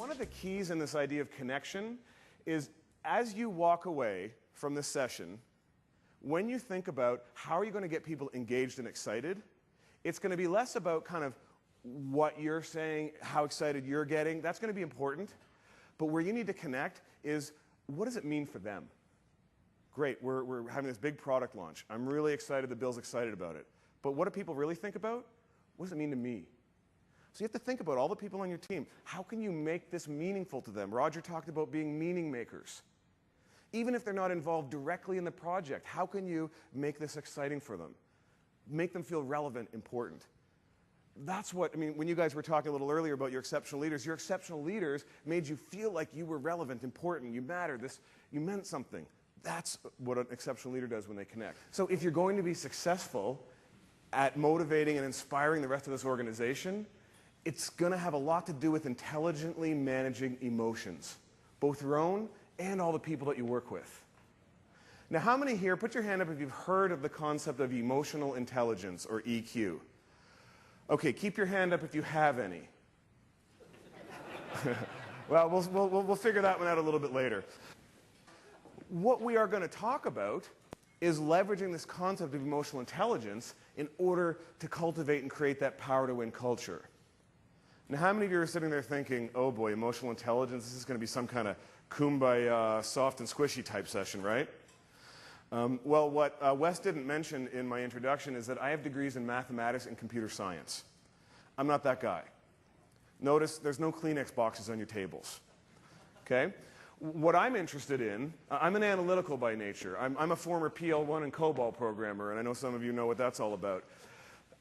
one of the keys in this idea of connection is as you walk away from this session, when you think about how are you going to get people engaged and excited, it's going to be less about kind of what you're saying, how excited you're getting. That's going to be important. But where you need to connect is what does it mean for them? Great, we're having this big product launch. I'm really excited that Bill's excited about it. But what do people really think about? What does it mean to me? So you have to think about all the people on your team. How can you make this meaningful to them? Roger talked about being meaning makers. Even if they're not involved directly in the project, how can you make this exciting for them? Make them feel relevant, important. That's what, I mean, when you guys were talking a little earlier about your exceptional leaders made you feel like you were relevant, important, you mattered, you meant something. That's what an exceptional leader does when they connect. So if you're going to be successful at motivating and inspiring the rest of this organization, it's going to have a lot to do with intelligently managing emotions, both your own and all the people that you work with. Now, how many here, put your hand up if you've heard of the concept of emotional intelligence, or EQ. Okay, keep your hand up if you have any. Well, we'll figure that one out a little bit later. What we are going to talk about is leveraging this concept of emotional intelligence in order to cultivate and create that power to win culture. Now, how many of you are sitting there thinking, oh boy, emotional intelligence, this is going to be some kind of kumbaya, soft and squishy type session, right? Well, what Wes didn't mention in my introduction is that I have degrees in mathematics and computer science. I'm not that guy. Notice there's no Kleenex boxes on your tables. Okay? What I'm interested in, I'm an analytical by nature. I'm a former PL1 and COBOL programmer, and I know some of you know what that's all about.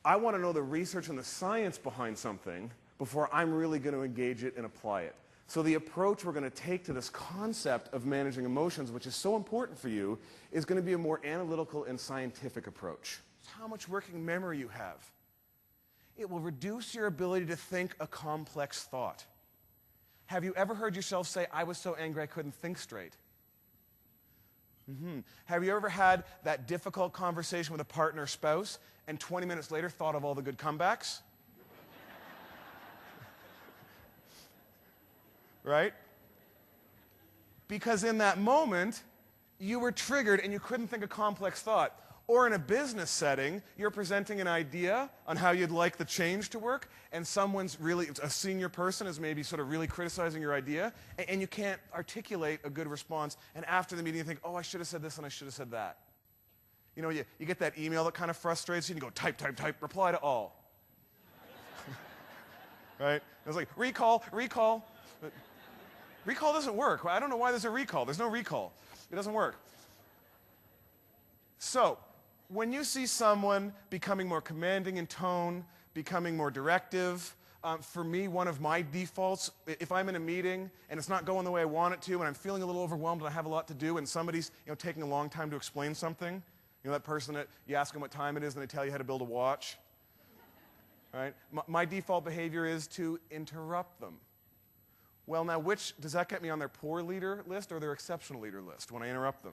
I want to know the research and the science behind something before I'm really going to engage it and apply it. So the approach we're going to take to this concept of managing emotions, which is so important for you, is going to be a more analytical and scientific approach. It's how much working memory you have. It will reduce your ability to think a complex thought. Have you ever heard yourself say, I was so angry I couldn't think straight? Have you ever had that difficult conversation with a partner or spouse and 20 minutes later thought of all the good comebacks? Right? Because in that moment, you were triggered and you couldn't think a complex thought. Or in a business setting, you're presenting an idea on how you'd like the change to work, and someone's really, a senior person is maybe sort of really criticizing your idea, and you can't articulate a good response, and after the meeting you think, oh, I should have said this and I should have said that. You know, you get that email that kind of frustrates you, and you go, type, type, type, reply to all. Right? It's like, recall, recall. But recall doesn't work. I don't know why there's a recall. There's no recall. It doesn't work. So, when you see someone becoming more commanding in tone, becoming more directive, for me, one of my defaults, if I'm in a meeting and it's not going the way I want it to, and I'm feeling a little overwhelmed and I have a lot to do, and somebody's taking a long time to explain something, that person that you ask them what time it is and they tell you how to build a watch, right? My default behavior is to interrupt them. Well, now, does that get me on their poor leader list or their exceptional leader list when I interrupt them?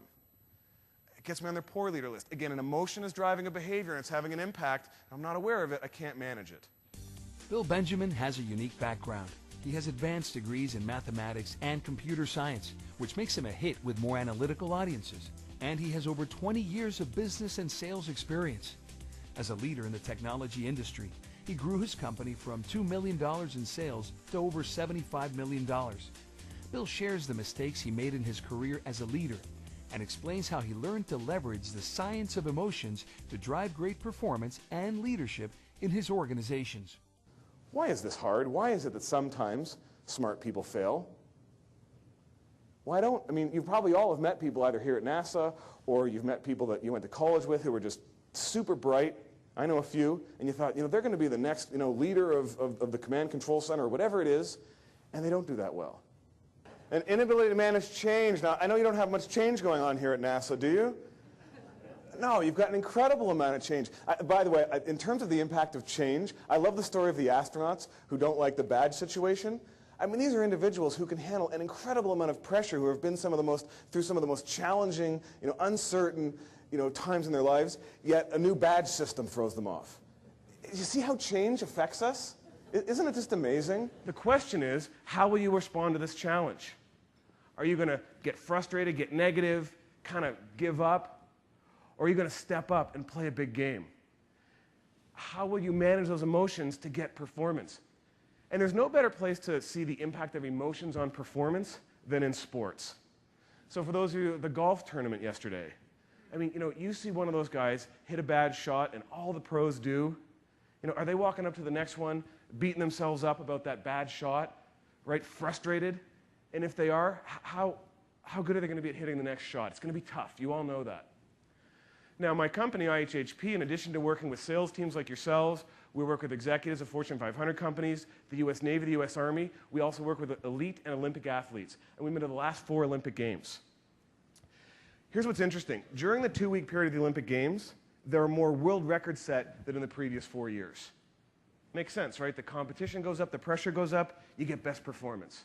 It gets me on their poor leader list. Again, an emotion is driving a behavior and it's having an impact. I'm not aware of it. I can't manage it. Bill Benjamin has a unique background. He has advanced degrees in mathematics and computer science, which makes him a hit with more analytical audiences. And he has over 20 years of business and sales experience. As a leader in the technology industry, he grew his company from $2 million in sales to over $75 million. Bill shares the mistakes he made in his career as a leader and explains how he learned to leverage the science of emotions to drive great performance and leadership in his organizations. Why is this hard? Why is it that sometimes smart people fail? I mean, you probably all have met people either here at NASA or you've met people that you went to college with who were just super bright. I know a few, and you thought, they're going to be the next, leader of the command control center or whatever it is, and they don't do that well. An inability to manage change. Now, I know you don't have much change going on here at NASA, do you? No, you've got an incredible amount of change. By the way, in terms of the impact of change, I love the story of the astronauts who don't like the badge situation. I mean, these are individuals who can handle an incredible amount of pressure, who have been through some of the most challenging, uncertain, times in their lives, yet a new badge system throws them off. You see how change affects us? Isn't it just amazing? The question is, how will you respond to this challenge? Are you going to get frustrated, get negative, kind of give up? Or are you going to step up and play a big game? How will you manage those emotions to get performance? And there's no better place to see the impact of emotions on performance than in sports. So for those of you, the golf tournament yesterday, I mean, you see one of those guys hit a bad shot, and all the pros do. Are they walking up to the next one, beating themselves up about that bad shot, right? Frustrated? And if they are, how good are they going to be at hitting the next shot? It's going to be tough. You all know that. Now, my company, IHHP, in addition to working with sales teams like yourselves, we work with executives of Fortune 500 companies, the U.S. Navy, the U.S. Army. We also work with elite and Olympic athletes. And we've been to the last 4 Olympic Games. Here's what's interesting. During the 2-week period of the Olympic Games, there are more world records set than in the previous 4 years. Makes sense, right? The competition goes up, the pressure goes up, you get best performance.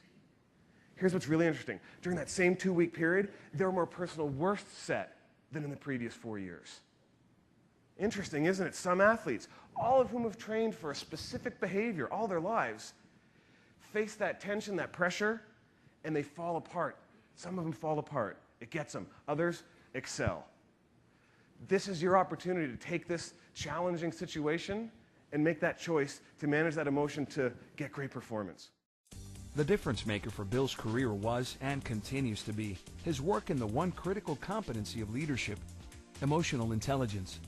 Here's what's really interesting. During that same 2-week period, there are more personal worsts set than in the previous 4 years. Interesting, isn't it? Some athletes, all of whom have trained for a specific behavior all their lives, face that tension, that pressure, and they fall apart. Some of them fall apart. It gets them. Others excel. This is your opportunity to take this challenging situation and make that choice to manage that emotion to get great performance. The difference maker for Bill's career was, and continues to be, his work in the one critical competency of leadership: emotional intelligence.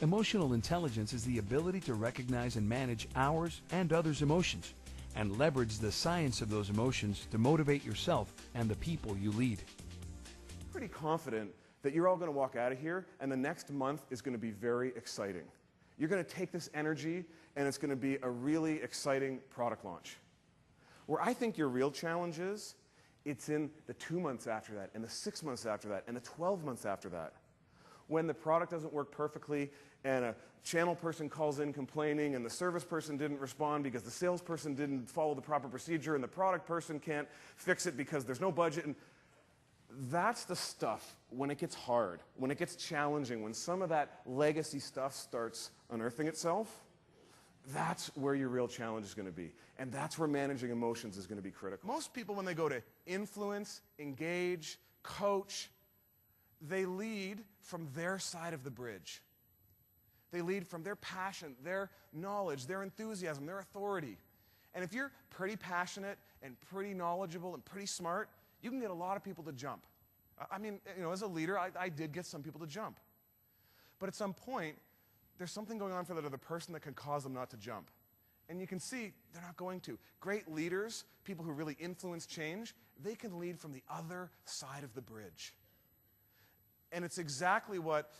Emotional intelligence is the ability to recognize and manage ours and others' emotions, and leverage the science of those emotions to motivate yourself and the people you lead. Pretty confident that you're all going to walk out of here and the next month is going to be very exciting. You're going to take this energy and it's going to be a really exciting product launch. Where I think your real challenge is, it's in the 2 months after that, and the 6 months after that, and the 12 months after that. When the product doesn't work perfectly, and a channel person calls in complaining, and the service person didn't respond because the salesperson didn't follow the proper procedure, and the product person can't fix it because there's no budget. And that's the stuff when it gets hard, when it gets challenging, when some of that legacy stuff starts unearthing itself. That's where your real challenge is going to be. And that's where managing emotions is going to be critical. Most people, when they go to influence, engage, coach, they lead from their side of the bridge. They lead from their passion, their knowledge, their enthusiasm, their authority. And if you're pretty passionate and pretty knowledgeable and pretty smart, you can get a lot of people to jump. I mean, as a leader, I did get some people to jump. But at some point, there's something going on for that other person that can cause them not to jump. And you can see they're not going to. Great leaders, people who really influence change, they can lead from the other side of the bridge. And it's exactly what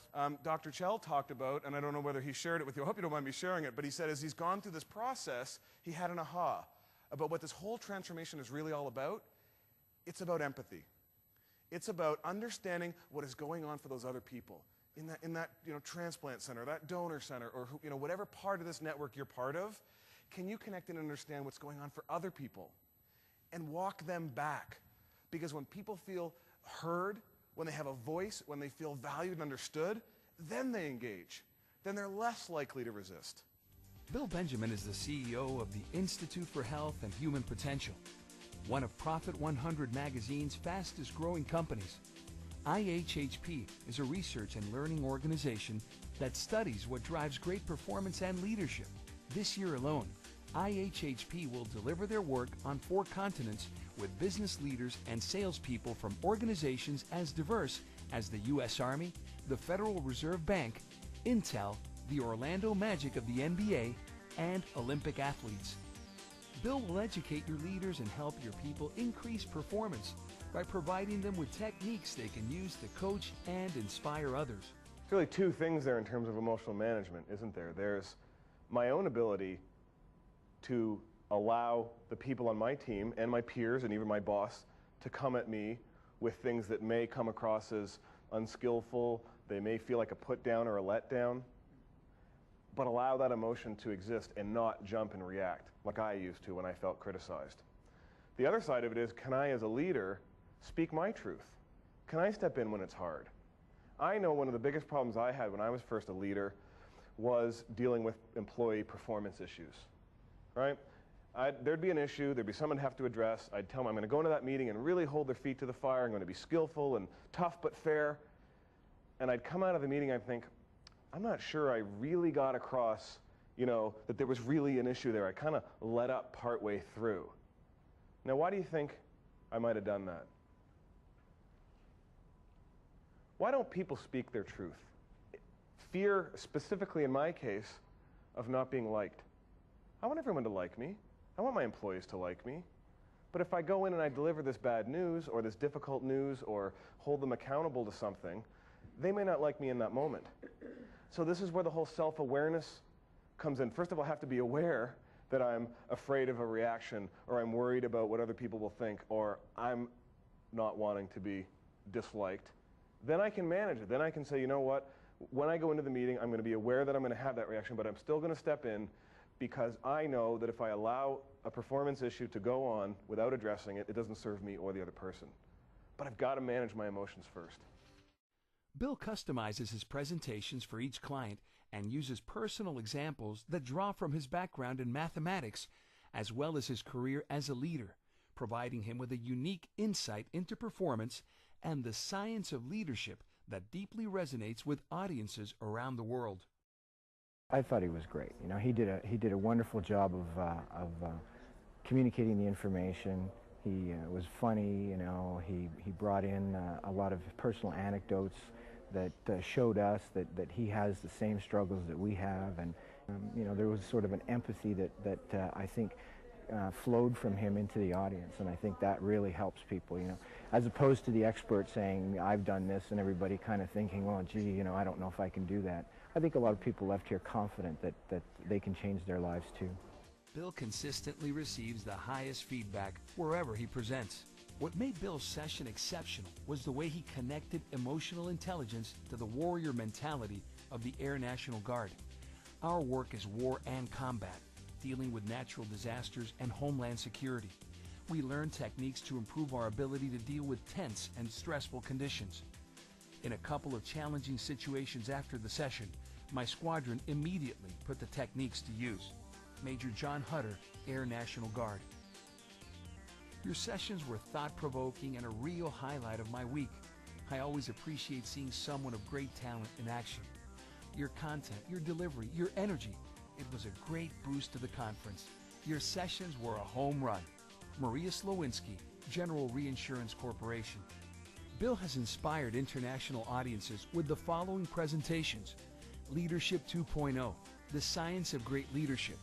Dr. Chell talked about, and I don't know whether he shared it with you. I hope you don't mind me sharing it, but he said as he's gone through this process, he had an aha about what this whole transformation is really all about. It's about empathy. It's about understanding what is going on for those other people. In that transplant center, that donor center, or whatever part of this network you're part of, can you connect and understand what's going on for other people and walk them back? Because when people feel heard, when they have a voice, when they feel valued and understood, then they engage. Then they're less likely to resist. Bill Benjamin is the CEO of the Institute for Health and Human Potential, one of Profit 100 magazine's fastest growing companies. IHHP is a research and learning organization that studies what drives great performance and leadership. This year alone, IHHP will deliver their work on 4 continents with business leaders and salespeople from organizations as diverse as the U.S. Army, the Federal Reserve Bank, Intel, the Orlando Magic of the NBA, and Olympic athletes. Bill will educate your leaders and help your people increase performance by providing them with techniques they can use to coach and inspire others. There's really 2 things there in terms of emotional management, isn't there? There's my own ability to allow the people on my team and my peers and even my boss to come at me with things that may come across as unskillful, they may feel like a put down or a letdown, but allow that emotion to exist and not jump and react like I used to when I felt criticized. The other side of it is, can I as a leader speak my truth? Can I step in when it's hard? I know one of the biggest problems I had when I was first a leader was dealing with employee performance issues, right? There'd be an issue, there'd be someone to have to address. I'd tell them I'm going to go into that meeting and really hold their feet to the fire. I'm going to be skillful and tough but fair. And I'd come out of the meeting, I'd think, I'm not sure I really got across, that there was really an issue there. I kind of let up partway through. Now, why do you think I might have done that? Why don't people speak their truth? Fear, specifically in my case, of not being liked. I want everyone to like me. I want my employees to like me. But if I go in and I deliver this bad news or this difficult news or hold them accountable to something, they may not like me in that moment. So this is where the whole self-awareness comes in. First of all, I have to be aware that I'm afraid of a reaction, or I'm worried about what other people will think, or I'm not wanting to be disliked. Then I can manage it. Then I can say, you know what? When I go into the meeting, I'm going to be aware that I'm going to have that reaction, but I'm still going to step in because I know that if I allow a performance issue to go on without addressing it, it doesn't serve me or the other person. But I've got to manage my emotions first. Bill customizes his presentations for each client and uses personal examples that draw from his background in mathematics as well as his career as a leader, providing him with a unique insight into performance and the science of leadership that deeply resonates with audiences around the world. I thought he was great. He did a wonderful job of communicating the information. He was funny. He brought in a lot of personal anecdotes that showed us that he has the same struggles that we have, and there was sort of an empathy that I think flowed from him into the audience, and I think that really helps people, as opposed to the expert saying, I've done this, and everybody kind of thinking, well, gee, I don't know if I can do that. I think a lot of people left here confident that they can change their lives too. Bill consistently receives the highest feedback wherever he presents. What made Bill's session exceptional was the way he connected emotional intelligence to the warrior mentality of the Air National Guard. Our work is war and combat, dealing with natural disasters and homeland security. We learn techniques to improve our ability to deal with tense and stressful conditions. In a couple of challenging situations after the session, my squadron immediately put the techniques to use. Major John Hutter, Air National Guard. Your sessions were thought-provoking and a real highlight of my week. I always appreciate seeing someone of great talent in action. Your content, your delivery, your energy, it was a great boost to the conference. Your sessions were a home run. Maria Slowinski, General Reinsurance Corporation. Bill has inspired international audiences with the following presentations: Leadership 2.0, The Science of Great Leadership;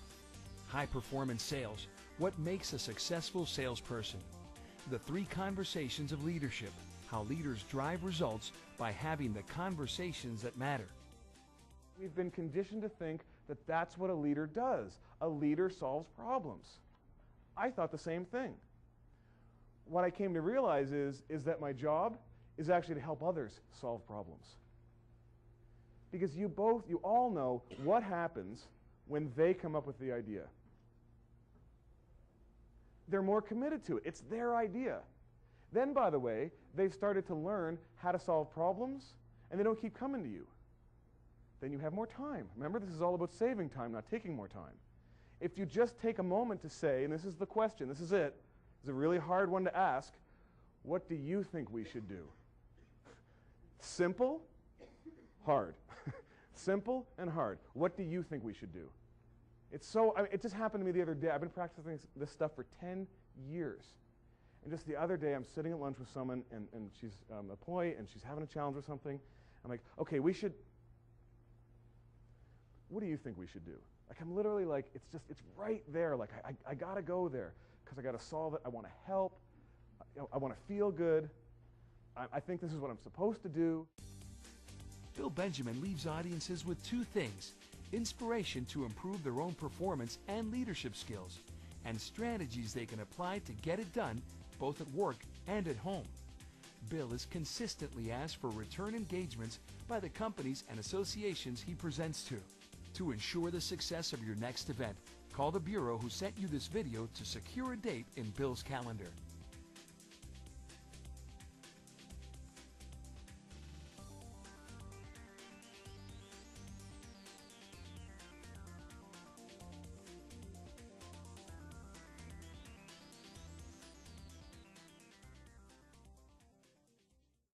High Performance Sales, What Makes a Successful Salesperson; The 3 Conversations of Leadership, How Leaders Drive Results by Having the Conversations That Matter. We've been conditioned to think that that's what a leader does. A leader solves problems. I thought the same thing. What I came to realize is that my job is actually to help others solve problems. Because you all know what happens when they come up with the idea. They're more committed to it. It's their idea. Then, by the way, they've started to learn how to solve problems, and they don't keep coming to you. Then you have more time. Remember, this is all about saving time, not taking more time. If you just take a moment to say, and this is the question, this is it, it's a really hard one to ask, what do you think we should do? Simple, hard. Simple and hard. What do you think we should do? It just happened to me the other day. I've been practicing this stuff for 10 years. And just the other day, I'm sitting at lunch with someone, and she's an employee, and she's having a challenge with something. I'm like, okay, what do you think we should do? Like, I'm literally like, it's right there. Like, I got to go there because I got to solve it. I want to help. I want to feel good. I think this is what I'm supposed to do. Bill Benjamin leaves audiences with 2 things: inspiration to improve their own performance and leadership skills, and strategies they can apply to get it done both at work and at home. Bill is consistently asked for return engagements by the companies and associations he presents to. To ensure the success of your next event, call the Bureau who sent you this video to secure a date in Bill's calendar.